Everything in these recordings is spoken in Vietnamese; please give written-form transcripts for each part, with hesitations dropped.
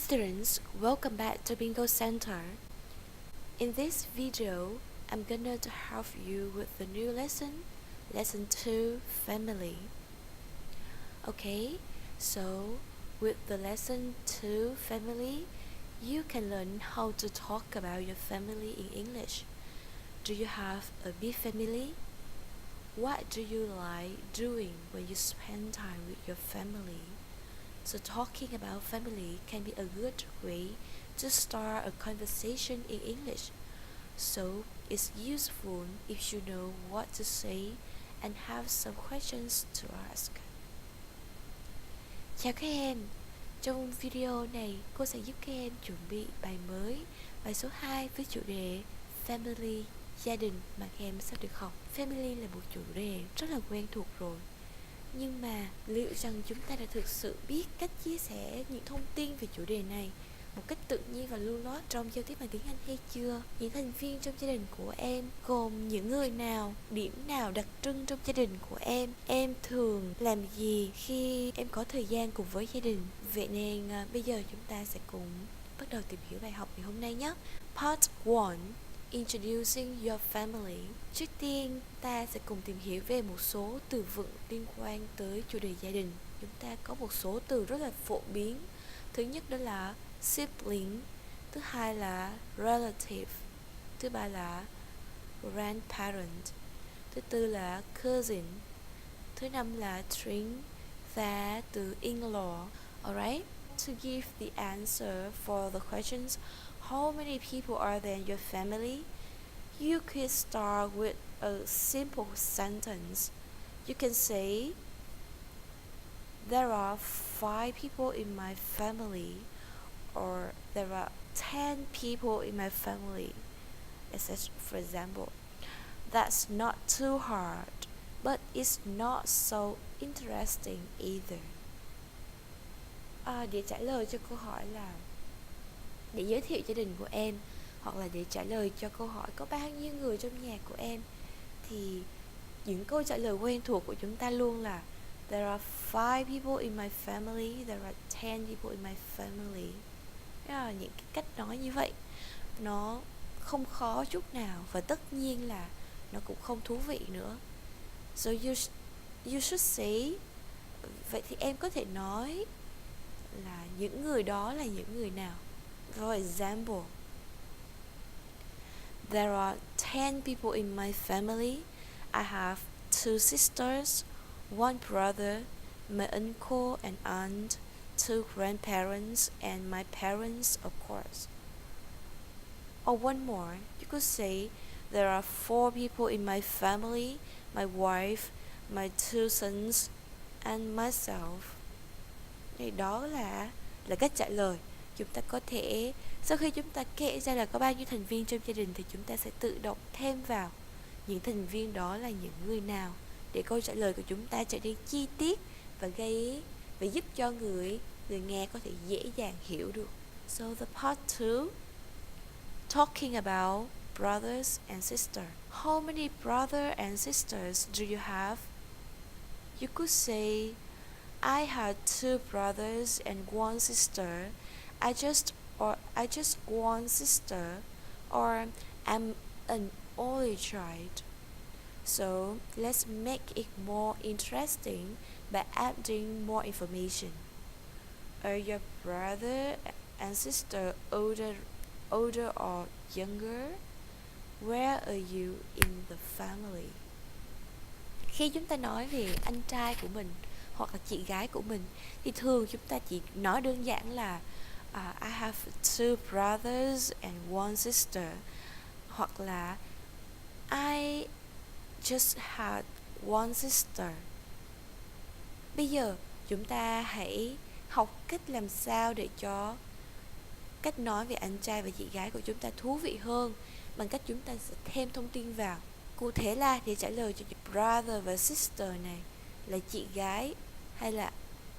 Students, welcome back to Bingo Center. In this video, I'm gonna help you with the new lesson, Lesson 2, Family. Okay, so with the Lesson 2, Family, you can learn how to talk about your family in English. Do you have a big family? What do you like doing when you spend time with your family? So talking about family can be a good way to start a conversation in English. So it's useful if you know what to say and have some questions to ask. Chào các em, trong video này cô sẽ giúp các em chuẩn bị bài mới, bài số 2 với chủ đề Family, gia đình mà các em sắp được học. Family là một chủ đề rất là quen thuộc rồi. Nhưng mà liệu rằng chúng ta đã thực sự biết cách chia sẻ những thông tin về chủ đề này một cách tự nhiên và lưu loát trong giao tiếp bằng tiếng Anh hay chưa? Những thành viên trong gia đình của em gồm những người nào, điểm nào đặc trưng trong gia đình của em thường làm gì khi em có thời gian cùng với gia đình? Vậy nên bây giờ chúng ta sẽ cùng bắt đầu tìm hiểu bài học ngày hôm nay nhé. Part 1, Introducing your family. Trước tiên, ta sẽ cùng tìm hiểu về một số từ vựng liên quan tới chủ đề gia đình. Chúng ta có một số từ rất là phổ biến. Thứ nhất đó là sibling, thứ hai là relative, thứ ba là grandparent, thứ tư là cousin, thứ năm là twin và từ in-law. Alright? To give the answer for the questions, how many people are there in your family? You could start with a simple sentence. You can say, there are 5 people in my family, or there are 10 people in my family, etc. For example, that's not too hard, but it's not so interesting either. Để trả lời cho câu hỏi là để giới thiệu gia đình của em, hoặc là để trả lời cho câu hỏi có bao nhiêu người trong nhà của em, thì những câu trả lời quen thuộc của chúng ta luôn là there are 5 people in my family, there are 10 people in my family. Những cái cách nói như vậy nó không khó chút nào, và tất nhiên là nó cũng không thú vị nữa. So you should say, vậy thì em có thể nói là những người đó là những người nào. For example, there are 10 people in my family. I have 2 sisters, 1 brother, my uncle and aunt, 2 grandparents, and my parents, of course. Or one more, you could say there are 4 people in my family, my wife, my 2 sons, and myself. Đó là cách trả lời. Chúng ta có thể, sau khi chúng ta kể ra là có bao nhiêu thành viên trong gia đình, thì chúng ta sẽ tự động thêm vào những thành viên đó là những người nào, để câu trả lời của chúng ta trở nên chi tiết và giúp cho người nghe có thể dễ dàng hiểu được. So the part 2, talking about brothers and sisters. How many brothers and sisters do you have? You could say, I had 2 brothers and 1 sister. I just one sister, or I'm an only child. So let's make it more interesting by adding more information. Are your brother and sister older or younger? Where are you in the family? Khi chúng ta nói về anh trai của mình hoặc là chị gái của mình, thì thường chúng ta chỉ nói đơn giản là I have 2 brothers and 1 sister, hoặc là I just had 1 sister. Bây giờ chúng ta hãy học cách làm sao để cho cách nói về anh trai và chị gái của chúng ta thú vị hơn, bằng cách chúng ta sẽ thêm thông tin vào. Cụ thể là để trả lời cho brother và sister này là chị gái hay là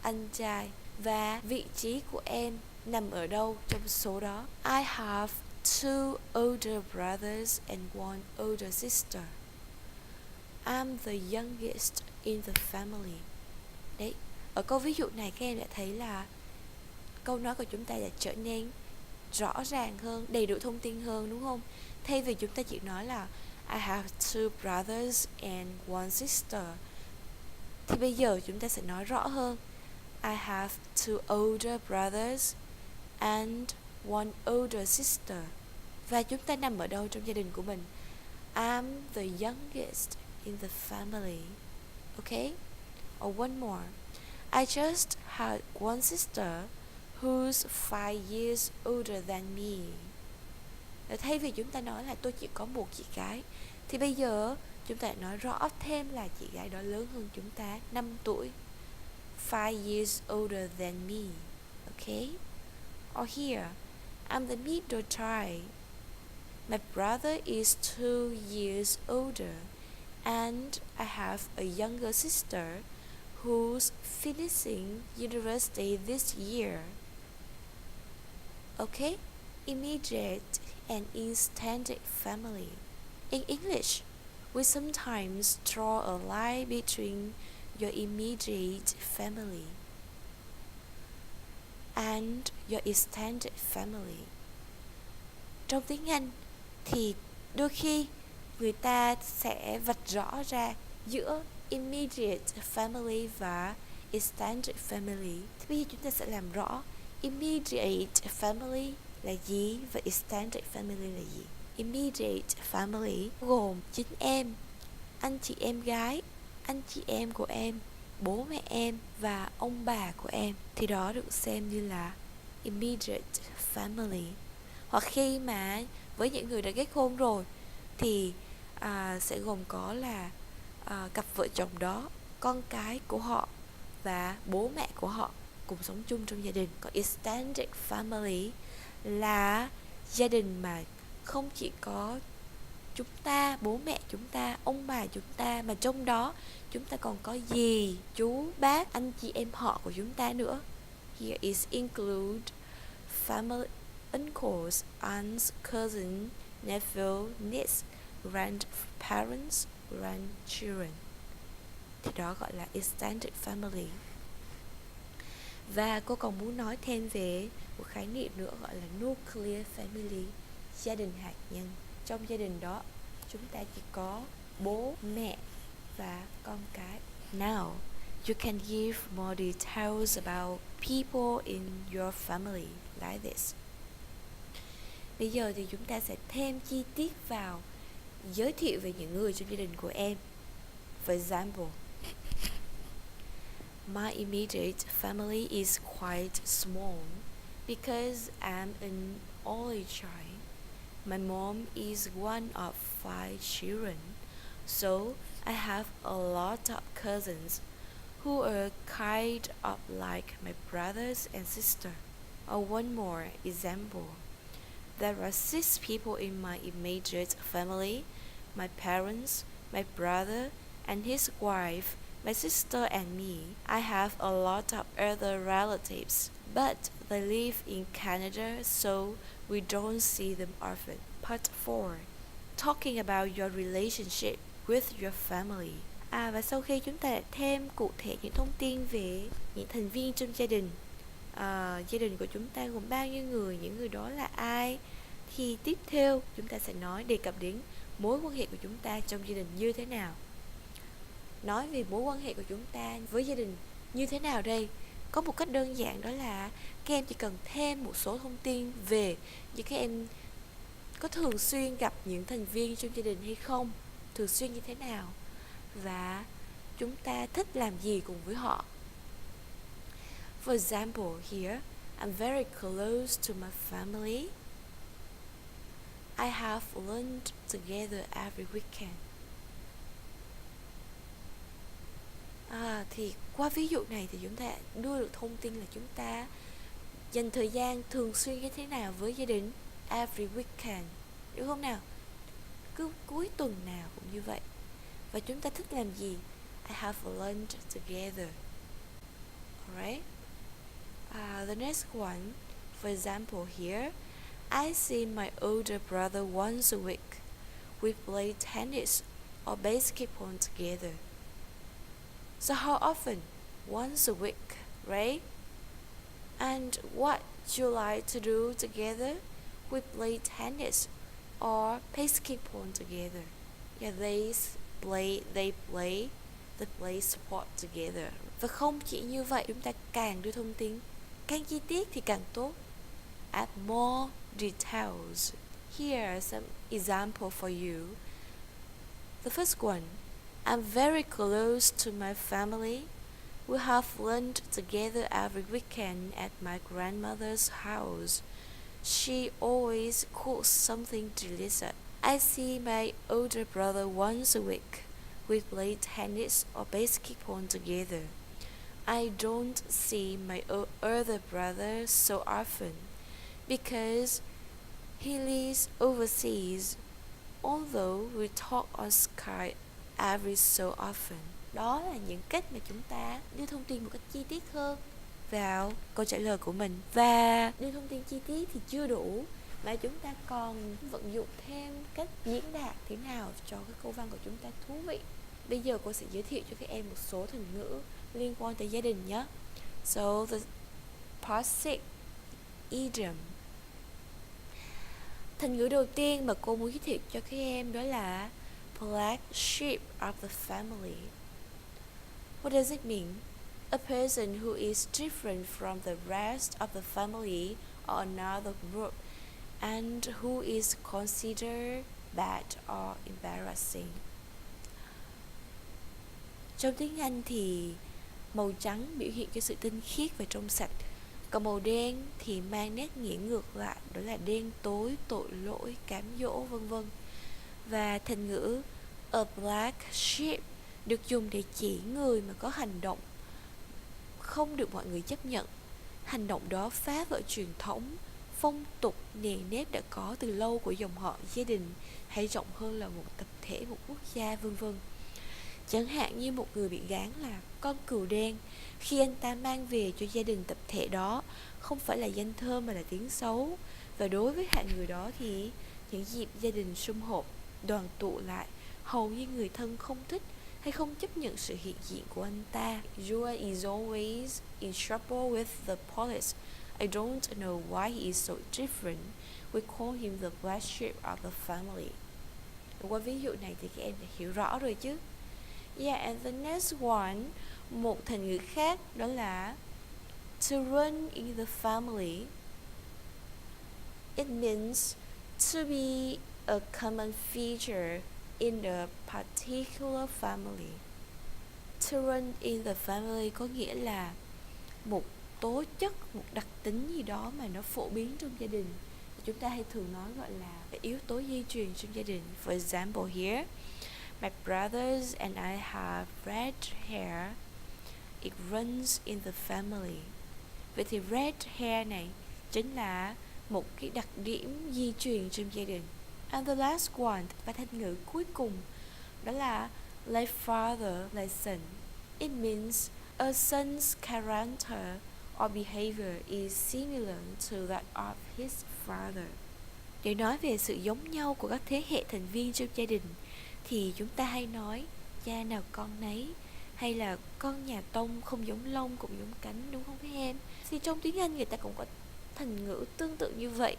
anh trai, và vị trí của em nằm ở đâu trong số đó. I have 2 older brothers and 1 older sister. I'm the youngest in the family. Đấy, ở câu ví dụ này các em đã thấy là câu nói của chúng ta đã trở nên rõ ràng hơn, đầy đủ thông tin hơn, đúng không? Thay vì chúng ta chỉ nói là I have two brothers and one sister, thì bây giờ chúng ta sẽ nói rõ hơn. I have two older brothers and one older sister. Và chúng ta nằm ở đâu trong gia đình của mình? I'm the youngest in the family. Okay? Or one more. I just had one sister who's 5 years older than me. Thay vì chúng ta nói là tôi chỉ có một chị gái, thì bây giờ chúng ta nói rõ thêm là chị gái đó lớn hơn chúng ta 5 tuổi. 5 years older than me. Okay? Or here, I'm the middle child. My brother is 2 years older, and I have a younger sister who's finishing university this year. Okay? Immediate and extended family. In English, we sometimes draw a line between your immediate family and your extended family. Trong tiếng Anh thì đôi khi người ta sẽ vạch rõ ra giữa immediate family và extended family. Thì bây giờ chúng ta sẽ làm rõ immediate family là gì và extended family là gì. Immediate family gồm chính em, anh chị em gái, anh chị em của em, bố mẹ em và ông bà của em. Thì đó được xem như là immediate family. Hoặc khi mà với những người đã kết hôn rồi thì sẽ gồm có là cặp vợ chồng đó, con cái của họ và bố mẹ của họ cùng sống chung trong gia đình. Còn extended family là gia đình mà không chỉ có chúng ta, bố mẹ chúng ta, ông bà chúng ta, mà trong đó chúng ta còn có dì, chú, bác, anh chị em họ của chúng ta nữa. Here is include family, uncles, aunts, cousins, nephew, niece, grandparents, grandchildren. Thì đó gọi là extended family. Và cô còn muốn nói thêm về một khái niệm nữa gọi là nuclear family, gia đình hạt nhân. Trong gia đình đó chúng ta chỉ có bố, mẹ và con cái. Now, you can give more details about people in your family like this. Bây giờ thì chúng ta sẽ thêm chi tiết vào, giới thiệu về những người trong gia đình của em. For example, my immediate family is quite small because I'm an only child. My mom is one of 5 children, so I have a lot of cousins who are kind of like my brothers and sisters. Or one more example. There are 6 people in my immediate family: my parents, my brother and his wife, my sister and me. I have a lot of other relatives, but they live in Canada, so we don't see them often. Part 4. Talking about your relationship with your family. Và sau khi chúng ta đã thêm cụ thể những thông tin về những thành viên trong gia đình, gia đình của chúng ta gồm bao nhiêu người, những người đó là ai, thì tiếp theo chúng ta sẽ đề cập đến mối quan hệ của chúng ta trong gia đình như thế nào. Nói về mối quan hệ của chúng ta với gia đình như thế nào đây? Có một cách đơn giản, đó là các em chỉ cần thêm một số thông tin về như các em có thường xuyên gặp những thành viên trong gia đình hay không, thường xuyên như thế nào, và chúng ta thích làm gì cùng với họ. For example, here, I'm very close to my family. I have lunch together every weekend. Thì qua ví dụ này thì chúng ta đưa được thông tin là chúng ta dành thời gian thường xuyên như thế nào với gia đình. Every weekend, đúng không nào? Cứ cuối tuần nào cũng như vậy. Và chúng ta thích làm gì? I have a lunch together. Alright. The next one, for example here, I see my older brother once a week. We play tennis or basketball together. So how often? Once a week, right? And what you like to do together? We play tennis or basketball together. Yeah, they play sport together. Và không chỉ như vậy, chúng ta càng đưa thông tin càng chi tiết thì càng tốt. Add more details. Here are some examples for you. The first one, I'm very close to my family. We have lunch together every weekend at my grandmother's house. She always cooks something delicious. I see my older brother once a week. We play tennis or basketball together. I don't see my other brother so often because he lives overseas, although we talk on Skype every so often. Đó là những cách mà chúng ta đưa thông tin một cách chi tiết hơn vào câu trả lời của mình. Và đưa thông tin chi tiết thì chưa đủ, mà chúng ta còn vận dụng thêm cách diễn đạt thế nào cho cái câu văn của chúng ta thú vị. Bây giờ cô sẽ giới thiệu cho các em một số thành ngữ liên quan tới gia đình nhé. So the part 6, idiom. Thành ngữ đầu tiên mà cô muốn giới thiệu cho các em đó là black sheep of the family. What does it mean? A person who is different from the rest of the family or another group and who is considered bad or embarrassing. Trong tiếng Anh thì màu trắng biểu hiện cho sự tinh khiết và trong sạch, còn màu đen thì mang nét nghĩa ngược lại, đó là đen tối, tội lỗi, cám dỗ, vân vân. Và thành ngữ a black sheep được dùng để chỉ người mà có hành động không được mọi người chấp nhận. Hành động đó phá vỡ truyền thống, phong tục, nề nếp đã có từ lâu của dòng họ, gia đình, hay rộng hơn là một tập thể, một quốc gia, vân vân. Chẳng hạn như một người bị gán là con cừu đen, khi anh ta mang về cho gia đình tập thể đó không phải là danh thơm mà là tiếng xấu. Và đối với hạng người đó thì những dịp gia đình sum họp, đoàn tụ lại, hầu như người thân không thích hay không chấp nhận sự hiện diện của anh ta. Joel is always in trouble with the police. I don't know why he is so different. We call him the black sheep of the family. Qua ví dụ này thì các em đã hiểu rõ rồi chứ. Yeah, and the next one, một thành ngữ khác đó là to run in the family. It means to be a common feature in a particular family. To run in the family có nghĩa là một tố chất, một đặc tính gì đó mà nó phổ biến trong gia đình. Chúng ta hay thường nói gọi là yếu tố di truyền trong gia đình. For example here, my brothers and I have red hair. It runs in the family. Vậy thì red hair này chính là một cái đặc điểm di truyền trong gia đình. And the last one, và thành ngữ cuối cùng, đó là like father, like son. It means a son's character or behavior is similar to that of his father. Để nói về sự giống nhau của các thế hệ thành viên trong gia đình thì chúng ta hay nói cha nào con nấy, hay là con nhà Tông không giống lông cũng giống cánh, đúng không các em? Thì trong tiếng Anh người ta cũng có thành ngữ tương tự như vậy,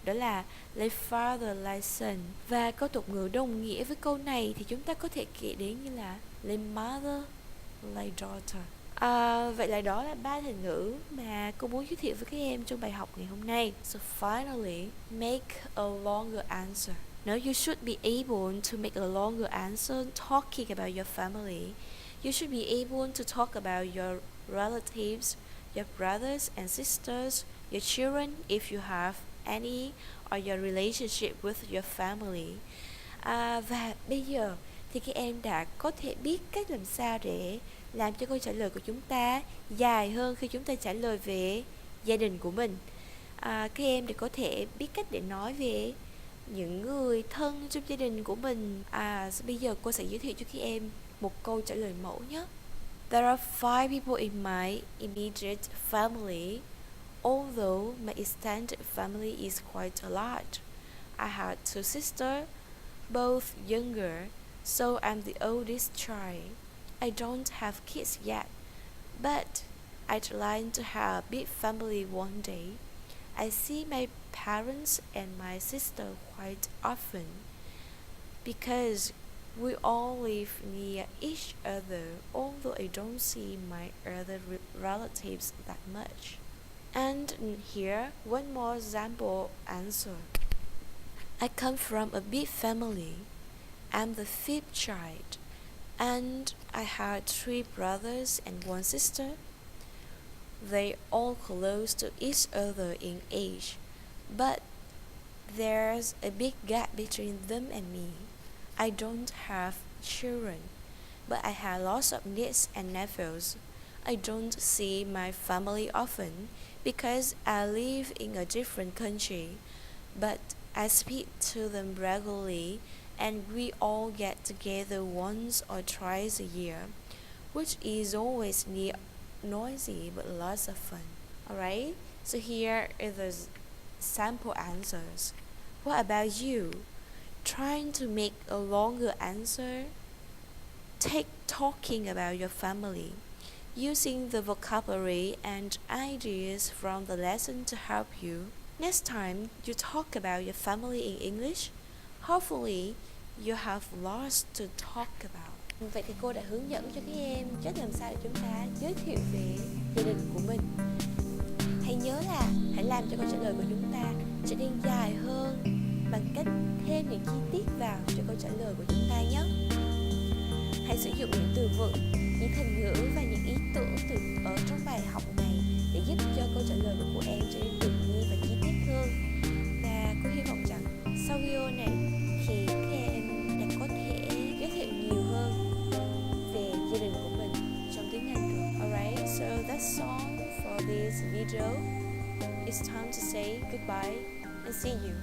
đó là like father, like son. Và câu tục ngữ đồng nghĩa với câu này thì chúng ta có thể kể đến như là like mother, like daughter. Vậy là đó là 3 thành ngữ mà cô muốn giới thiệu với các em trong bài học ngày hôm nay. So finally, make a longer answer. Now you should be able to make a longer answer talking about your family. You should be able to talk about your relatives, your brothers and sisters, your children if you have any, or your relationship with your family. Và bây giờ thì các em đã có thể biết cách làm sao để làm cho câu trả lời của chúng ta dài hơn khi chúng ta trả lời về gia đình của mình. Các em để có thể biết cách để nói về những người thân trong gia đình của mình. Bây giờ cô sẽ giới thiệu cho các em một câu trả lời mẫu nhé. There are 5 people in my immediate family, although my extended family is quite a lot. I had 2 sisters, both younger, so I'm the oldest child. I don't have kids yet, but I'd like to have a big family one day. I see my parents and my sister quite often because we all live near each other, although I don't see my other relatives that much. And here, one more example answer. I come from a big family. I'm the fifth child, and I had three brothers and one sister. They all close to each other in age, but there's a big gap between them and me. I don't have children, but I have lots of nieces and nephews. I don't see my family often because I live in a different country, but I speak to them regularly and we all get together once or twice a year, which is always noisy but lots of fun. Alright, so here are the sample answers. What about you? Trying to make a longer answer? Take talking about your family, using the vocabulary and ideas from the lesson to help you. Next time you talk about your family in English, hopefully you have lots to talk about. Vậy thì cô đã hướng dẫn cho các em cách làm sao để chúng ta giới thiệu về gia đình của mình. Hãy nhớ là hãy làm cho câu trả lời của chúng ta trở nên dài hơn bằng cách thêm những chi tiết vào cho câu trả lời của chúng ta nhé. Hãy sử dụng những từ vựng, những thành ngữ và những ý tưởng ở trong bài học này để giúp cho câu trả lời của em trở nên tự nhiên và chi tiết hơn. Và cô hy vọng rằng sau video này thì các em đã có thể giới thiệu nhiều hơn về gia đình của mình trong tiếng Anh được. Alright, so that's all for this video. It's time to say goodbye and see you.